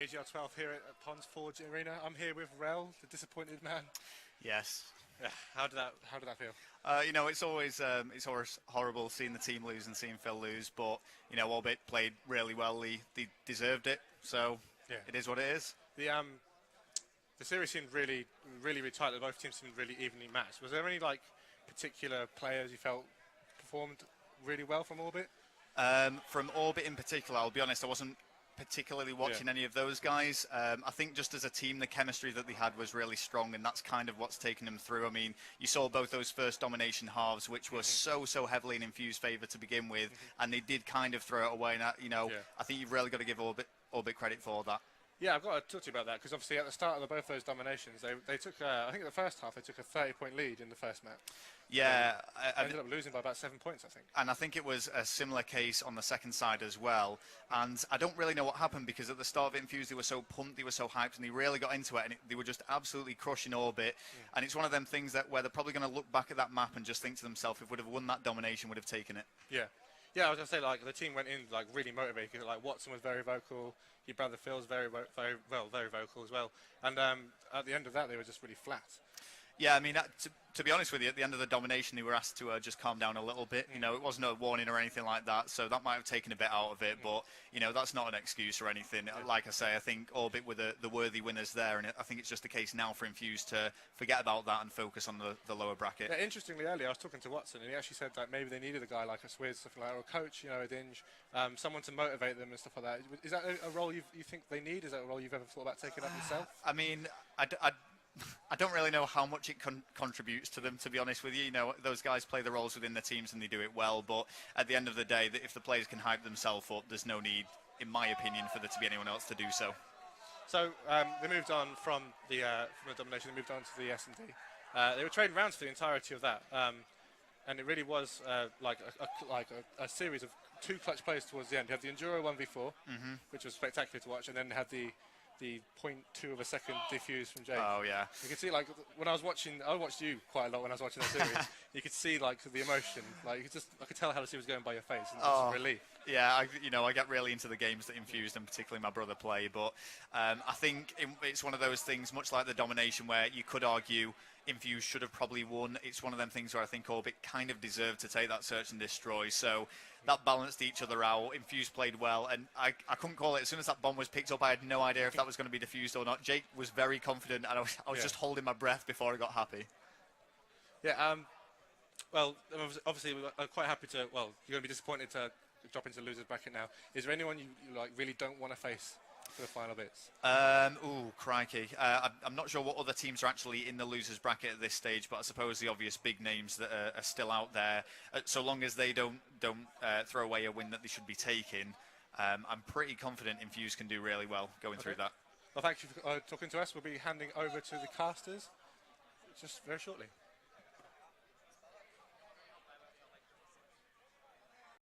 EGL12 here at Pons Forge Arena. I'm here with ReL, the disappointed man. Yes. Yeah. How did that feel? It's always horrible seeing the team lose and seeing Phil lose, but Orbit played really well. They deserved it, so Yeah. it is what it is. The series seemed really tight. Both teams seemed really evenly matched. Was there any particular players you felt performed really well from Orbit? From Orbit in particular, I'll be honest, I wasn't particularly watching any of those guys. I think just as a team, the chemistry that they had was really strong, and that's kind of what's taken them through. I mean, you saw both those first domination halves, which were so heavily in Infuse favour to begin with, and they did kind of throw it away. And I think you've really got to give Orbit credit for that. Yeah, I've got to talk to you about that, because obviously at the start of both those dominations, they took, I think in the first half, they took a 30-point lead in the first match. Yeah. They ended up losing by about 7 points, I think. And I think it was a similar case on the second side as well. And I don't really know what happened, because at the start of Infuse, they were so pumped, they were so hyped, and they really got into it, and they were just absolutely crushing Orbit. And it's one of them things where they're probably going to look back at that map and just think to themselves, if we'd have won that domination, would have taken it. Yeah. Yeah, I was going to say, the team went in, really motivated. Watson was very vocal. Your brother Phil's very vocal as well. And at the end of that, they were just really flat. Yeah, I mean, to be honest with you, at the end of the domination, they were asked to just calm down a little bit. It wasn't a warning or anything like that, so that might have taken a bit out of it. But, that's not an excuse or anything. Like I say, I think Orbit were the worthy winners there, and I think it's just a case now for Infuse to forget about that and focus on the lower bracket. Yeah, interestingly, earlier, I was talking to Watson, and he actually said that maybe they needed a guy like a Swizz, something like, or a coach, a Dinge, someone to motivate them and stuff like that. Is that a role you think they need? Is that a role you've ever thought about taking up yourself? I mean, I don't really know how much it contributes to them, to be honest with you. Those guys play the roles within the teams and they do it well. But at the end of the day, if the players can hype themselves up, there's no need, in my opinion, for there to be anyone else to do so. So they moved on from the domination. They moved on to the S&D. They were trading rounds for the entirety of that, and it really was a series of two clutch plays towards the end. You had the Enduro 1v4, which was spectacular to watch, and then had the 0.2 of a second diffuse from Jake. Oh yeah. You could see when I watched you quite a lot when I was watching that series. You could see the emotion. I could tell how the series was going by your face, and just relief. Yeah, I get really into the games that Infused and particularly my brother play, but I think it's one of those things, much like the domination, where you could argue Infuse should have probably won. It's one of them things where I think Orbit kind of deserved to take that search and destroy. So that balanced each other out. Infuse played well, and I couldn't call it. As soon as that bomb was picked up, I had no idea if that was going to be defused or not. Jake was very confident, and I was just holding my breath before I got happy. Yeah. Well, obviously we're quite happy to. Well, you're going to be disappointed to drop into the losers bracket now. Is there anyone you really don't want to face for the final bits? Ooh, crikey. I'm not sure what other teams are actually in the losers bracket at this stage, but I suppose the obvious big names that are still out there, so long as they don't throw away a win that they should be taking, I'm pretty confident Infuse can do really well going through that. Well, thank you for talking to us. We'll be handing over to the casters just very shortly.